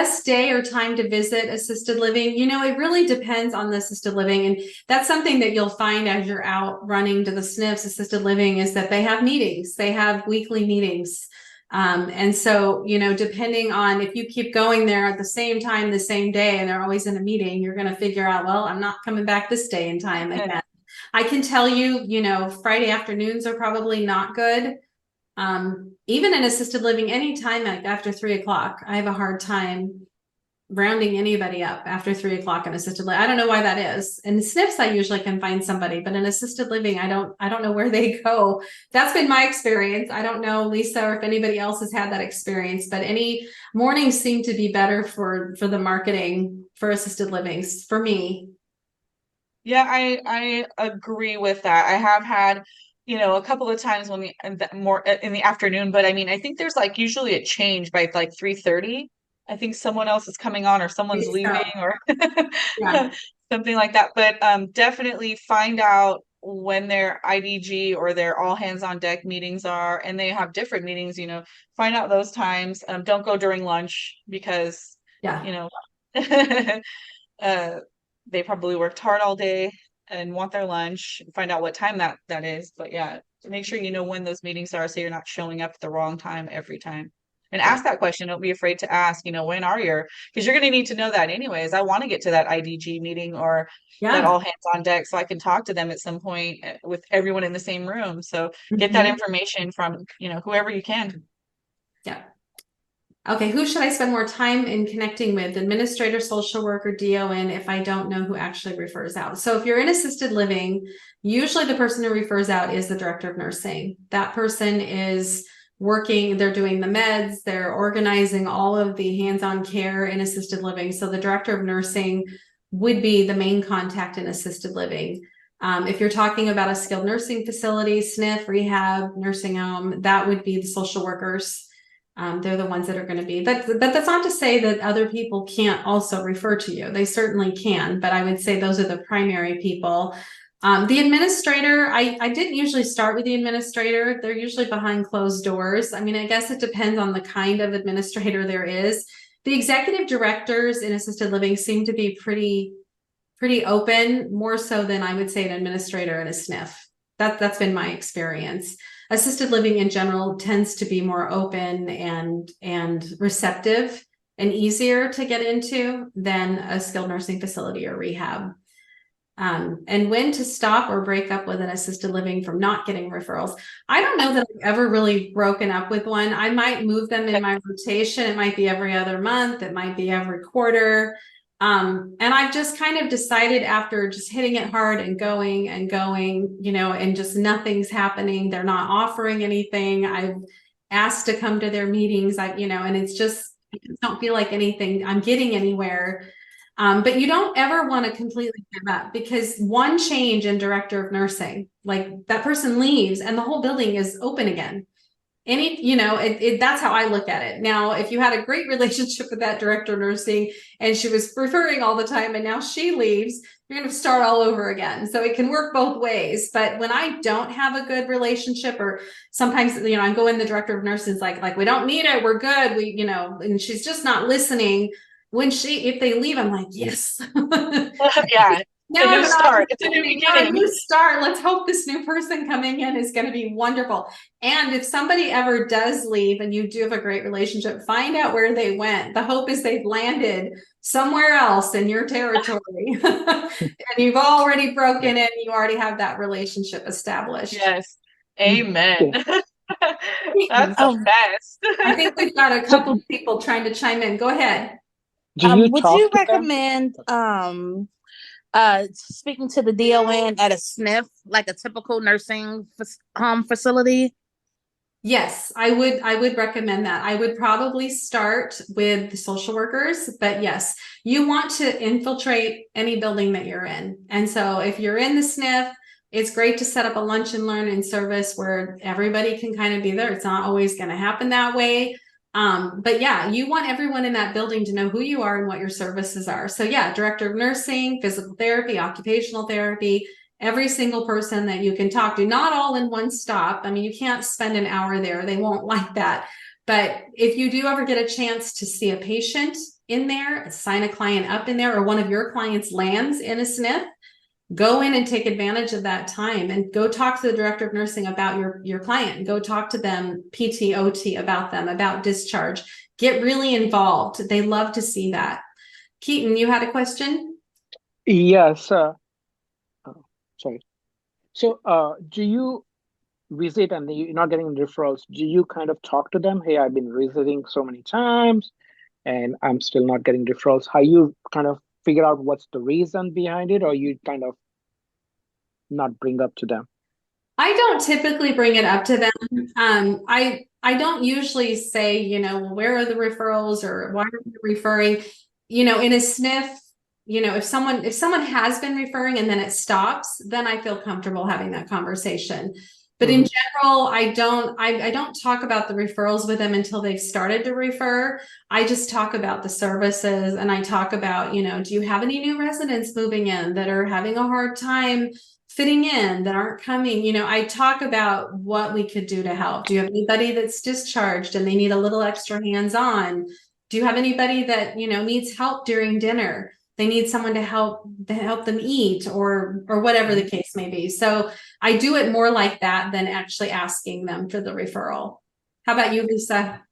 best day or time to visit assisted living, it really depends on the assisted living. And that's something that you'll find as you're out running to the SNFs, assisted living, is that they have meetings. They have weekly meetings. And so, depending on if you keep going there at the same time, the same day, and they're always in a meeting, you're going to figure out, well, I'm not coming back this day and time again. I can tell you, Friday afternoons are probably not good. Even in assisted living, anytime like after 3 o'clock, I have a hard time rounding anybody up after 3 o'clock in assisted living. I don't know why that is. In SNFs, I usually can find somebody, but in assisted living, I don't know where they go. That's been my experience. I don't know, Lisa, or if anybody else has had that experience, but any mornings seem to be better for the marketing for assisted livings for me. Yeah, I agree with that. I have had, a couple of times more in the afternoon, but I mean, I think there's like usually a change by like 3:30. I think someone else is coming on or someone's leaving So, or yeah. something like that. But definitely find out when their IDG or their all hands on deck meetings are, and they have different meetings, find out those times. Don't go during lunch because, Yeah. you know, uh, they probably worked hard all day and want their lunch. Find out what time that is. But yeah, make sure you know when those meetings are so you're not showing up at the wrong time every time. And Yeah. ask that question. Don't be afraid to ask, when are your, because you're going to need to know that anyways. I want to get to that IDG meeting or that Yeah. all hands on deck so I can talk to them at some point with everyone in the same room. So get that Mhm. information from, whoever you can. Yeah. Okay, who should I spend more time in connecting with? Administrator, social worker, DON, if I don't know who actually refers out. So if you're in assisted living, usually the person who refers out is the director of nursing. That person is working, they're doing the meds, they're organizing all of the hands-on care in assisted living. So the director of nursing would be the main contact in assisted living. If you're talking about a skilled nursing facility, SNF, rehab, nursing home, that would be the social workers. They're the ones that are going to be, but that's not to say that other people can't also refer to you. They certainly can, but I would say those are the primary people. The administrator, I didn't usually start with the administrator. They're usually behind closed doors. I mean, I guess it depends on the kind of administrator there is. The executive directors in assisted living seem to be pretty open, more so than I would say an administrator in a SNF. That's been my experience. Assisted living in general tends to be more open and receptive and easier to get into than a skilled nursing facility or rehab. And when to stop or break up with an assisted living from not getting referrals. I don't know that I've ever really broken up with one. I might move them in my rotation. It might be every other month. It might be every quarter. And I've just kind of decided after just hitting it hard and going, and just nothing's happening. They're not offering anything. I've asked to come to their meetings. And it's just, I just don't feel like I'm getting anywhere. But you don't ever want to completely give up, because one change in director of nursing, like that person leaves and the whole building is open again. That's how I look at it. Now, if you had a great relationship with that director of nursing and she was referring all the time and now she leaves, you're going to start all over again. So it can work both ways. But when I don't have a good relationship, or sometimes, I go in, the director of nursing is like, we don't need it. We're good. And she's just not listening. If they leave, I'm like, yes. Yeah, it's a Now I new have an start. It's a new opportunity, now a beginning. new start. Let's hope this new person coming in is going to be wonderful. And if somebody ever does leave and you do have a great relationship, find out where they went. The hope is they've landed somewhere else in your territory. And you've already broken in, you already have that relationship established. Yes. Amen. That's the Um, best. I think we've got a so couple of people trying to chime in. Go ahead. do you Um, would talk you to them? recommend speaking to the DON at a SNF, like a typical nursing home facility? Yes, I would recommend that. I would probably start with the social workers, but yes, you want to infiltrate any building that you're in. And so if you're in the SNF, it's great to set up a lunch and learn and service where everybody can kind of be there. It's not always going to happen that way. But yeah, you want everyone in that building to know who you are and what your services are. So yeah, director of nursing, physical therapy, occupational therapy, every single person that you can talk to, not all in one stop. I mean, you can't spend an hour there. They won't like that. But if you do ever get a chance to see a patient in there, sign a client up in there, or one of your clients lands in a SNF, go in and take advantage of that time and go talk to the director of nursing about your client. Go talk to them, PT, OT, about them, about discharge. Get really involved. They love to see that. Keaton, you had a question? Yes. Sorry. So, do you visit and you're not getting referrals? Do you kind of talk to them? Hey, I've been visiting so many times and I'm still not getting referrals. How you kind of figure out what's the reason behind it, or you kind of not bring up to them? I don't typically bring it up to them. I don't usually say, well, where are the referrals or why are you referring? In a SNF, if someone has been referring and then it stops, then I feel comfortable having that conversation. But in general, I don't talk about the referrals with them until they've started to refer. I just talk about the services, and I talk about, do you have any new residents moving in that are having a hard time fitting in, that aren't coming? I talk about what we could do to help. Do you have anybody that's discharged and they need a little extra hands-on? Do you have anybody that, needs help during dinner? They need someone to help them eat, or whatever the case may be. So I do it more like that than actually asking them for the referral. How about you, Lisa?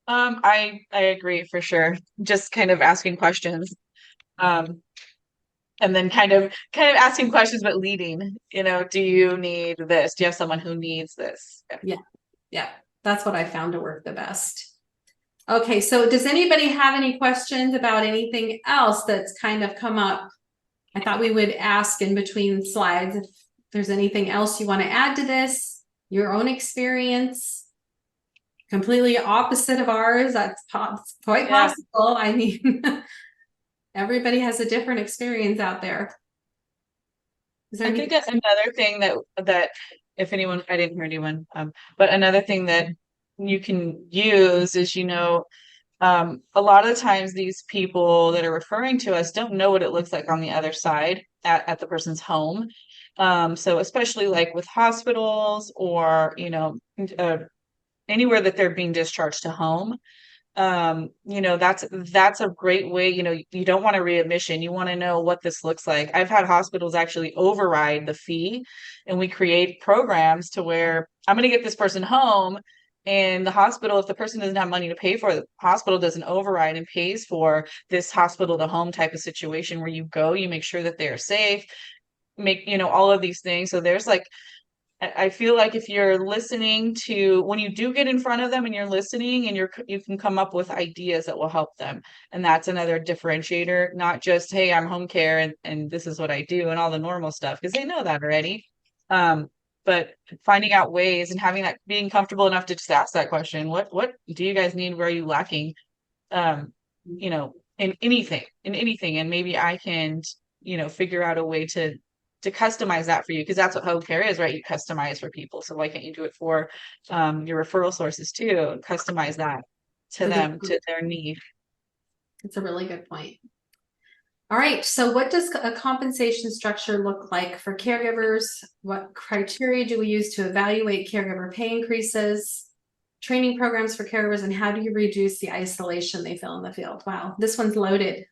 I agree for sure. Just kind of asking questions. And then kind of asking questions, but leading, do you need this? Do you have someone who needs this? Yeah, that's what I found to work the best. Okay, so does anybody have any questions about anything else that's kind of come up? I thought we would ask in between slides if there's anything else you want to add to this, your own experience, completely opposite of ours. That's quite possible. I mean, everybody has a different experience out there. I think another thing that if anyone, I didn't hear anyone, but another thing that you can use is, a lot of times these people that are referring to us don't know what it looks like on the other side at the person's home. So especially like with hospitals or, anywhere that they're being discharged to home, that's a great way. You don't want a readmission. You want to know what this looks like. I've had hospitals actually override the fee, and we create programs to where I'm going to get this person home, and the hospital, if the person doesn't have money to pay for it, the hospital doesn't override and pays for this hospital to home type of situation where you go, you make sure that they're safe, make, all of these things. So there's like, I feel like if you're listening to, when you do get in front of them and you're listening, and you can come up with ideas that will help them. And that's another differentiator, not just, hey, I'm home care and this is what I do and all the normal stuff, because they know that already. But finding out ways and having that, being comfortable enough to just ask that question, what do you guys need? Where are you lacking? In anything. And maybe I can, figure out a way to customize that for you, because that's what home care is, right? You customize for people. So why can't you do it for your referral sources too? Customize that to them, to their need. It's a really good point. All right, so what does a compensation structure look like for caregivers? What criteria do we use to evaluate caregiver pay increases? Training programs for caregivers, and how do you reduce the isolation they feel in the field? Wow, this one's loaded.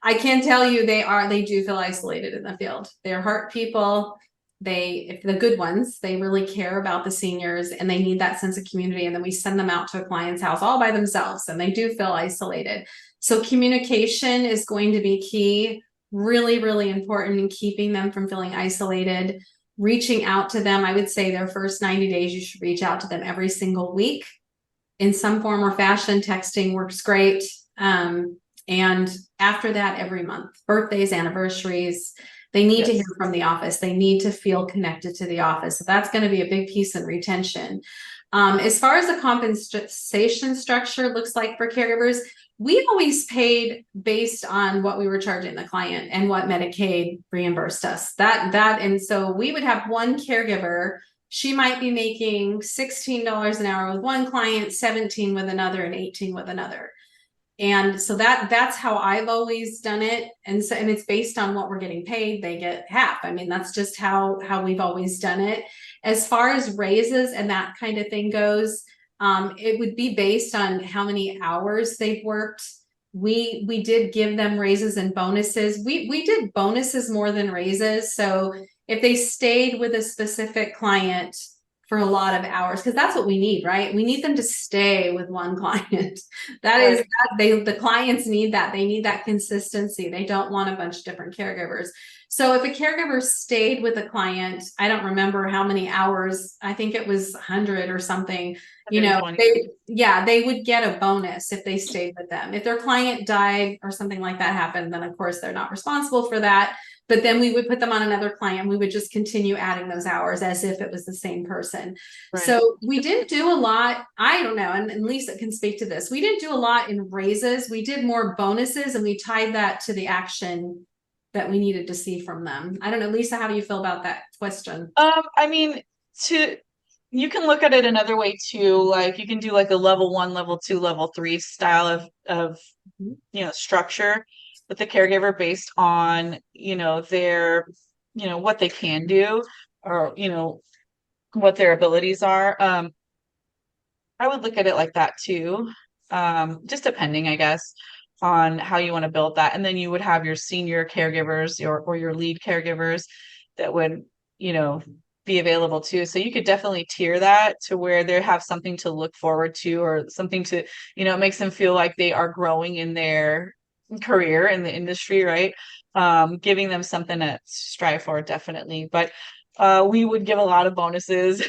I can tell you they do feel isolated in the field. They're heart people. If the good ones, they really care about the seniors and they need that sense of community. And then we send them out to a client's house all by themselves, and they do feel isolated. So communication is going to be key, really, really important in keeping them from feeling isolated. Reaching out to them, I would say their first 90 days, you should reach out to them every single week in some form or fashion. Texting works great. And after that, every month, birthdays, anniversaries, they need to hear from the office. They need to feel connected to the office. So that's going to be a big piece in retention. As far as the compensation structure looks like for caregivers, we always paid based on what we were charging the client and what Medicaid reimbursed us. And so we would have one caregiver. She might be making $16 an hour with one client, $17 with another, and $18 with another. And so that's how I've always done it. And it's based on what we're getting paid. They get half. I mean, that's just how we've always done it. As far as raises and that kind of thing goes, It would be based on how many hours they've worked. We did give them raises and bonuses. We did bonuses more than raises. So if they stayed with a specific client for a lot of hours, because that's what we need, right? We need them to stay with one client. That is that the clients need that. They need that consistency. They don't want a bunch of different caregivers. So if a caregiver stayed with a client, I don't remember how many hours, I think it was 100 or something, you know, 120. they would get a bonus if they stayed with them. If their client died or something like that happened, then of course they're not responsible for that. But then we would put them on another client. We would just continue adding those hours as if it was the same person. Right. So we didn't do a lot. I don't know. And Lisa can speak to this. We didn't do a lot in raises. We did more bonuses, and we tied that to the action that we needed to see from them. I don't know, Lisa, how do you feel about that question? I mean, you can look at it another way too. Like you can do like a level 1, level 2, level 3 style of structure with the caregiver based on, their, what they can do, or, what their abilities are. I would look at it like that too. Just depending, I guess, on how you want to build that. And then you would have your senior caregivers or your lead caregivers that would, be available too. So you could definitely tier that to where they have something to look forward to, or something to, it makes them feel like they are growing in their career in the industry, right? Giving them something to strive for, definitely. But we would give a lot of bonuses,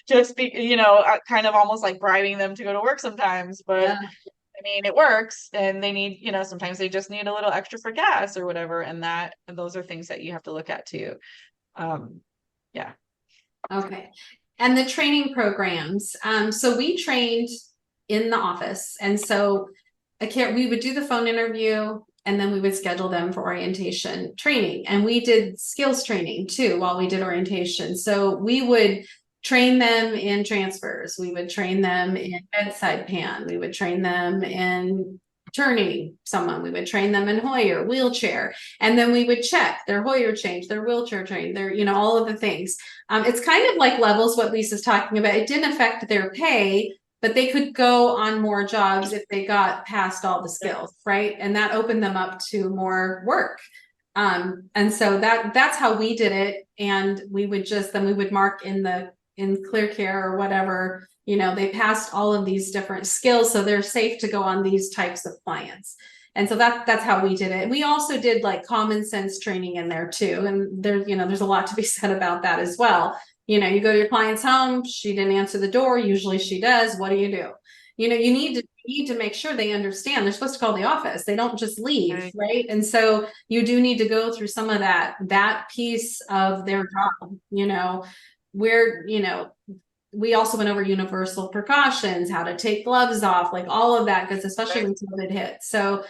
just kind of almost like bribing them to go to work sometimes. But Yeah. I mean, it works, and they need, sometimes they just need a little extra for gas or whatever. And those are things that you have to look at too. Yeah. Okay. And the training programs. So we trained in the office. And so we would do the phone interview, and then we would schedule them for orientation training. And we did skills training too while we did orientation. So we would train them in transfers. We would train them in bedside pan. We would train them in turning someone. We would train them in Hoyer, wheelchair, and then we would check their Hoyer change, their wheelchair change, their, all of the things. It's kind of like levels, what Lisa's talking about. It didn't affect their pay, but they could go on more jobs if they got past all the skills, right? And that opened them up to more work. And so that's how we did it. And we would then we would mark in Clear Care or whatever, they passed all of these different skills, so they're safe to go on these types of clients. And so that's how we did it. We also did like common sense training in there too. And there's a lot to be said about that as well. You go to your client's home, she didn't answer the door. Usually she does. What do? You need to make sure they understand they're supposed to call the office. They don't just leave, right? And so you do need to go through some of that piece of their job, where, we also went over universal precautions, how to take gloves off, like all of that, because especially when COVID hit. So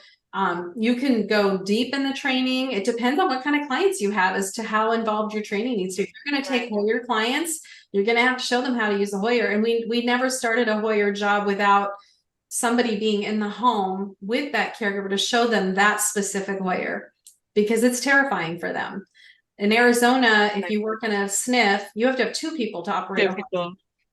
you can go deep in the training. It depends on what kind of clients you have as to how involved your training needs to be. If you're going to take Hoyer clients, you're going to have to show them how to use a Hoyer. And we never started a Hoyer job without somebody being in the home with that caregiver to show them that specific Hoyer, because it's terrifying for them. In Arizona, if you work in a SNF, you have to have 2 people to operate.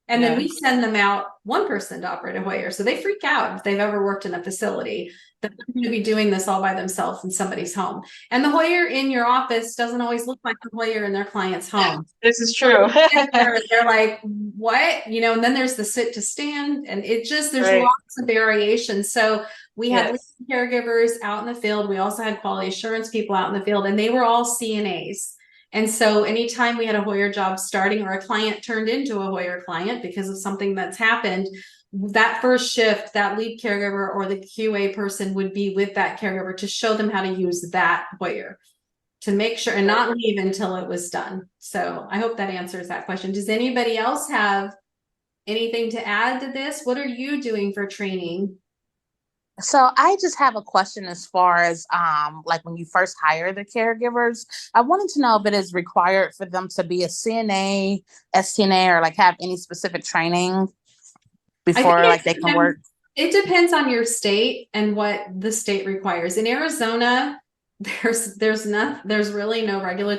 And then we send them out 1 person to operate a Hoyer. So they freak out if they've ever worked in a facility that they're going to be doing this all by themselves in somebody's home. And the Hoyer in your office doesn't always look like the Hoyer in their client's home. This is true. They're like, what? And then there's the sit to stand, and there's lots of variation. So we had caregivers out in the field. We also had quality assurance people out in the field, and they were all CNAs. And so anytime we had a Hoyer job starting, or a client turned into a Hoyer client because of something that's happened, that first shift, that lead caregiver or the QA person would be with that caregiver to show them how to use that Hoyer, to make sure and not leave until it was done. So I hope that answers that question. Does anybody else have anything to add to this? What are you doing for training? So I just have a question as far as like when you first hire the caregivers. I wanted to know if it is required for them to be a CNA, STNA, or like have any specific training before like they can work. It depends on your state and what the state requires. In Arizona, there's really no regulatory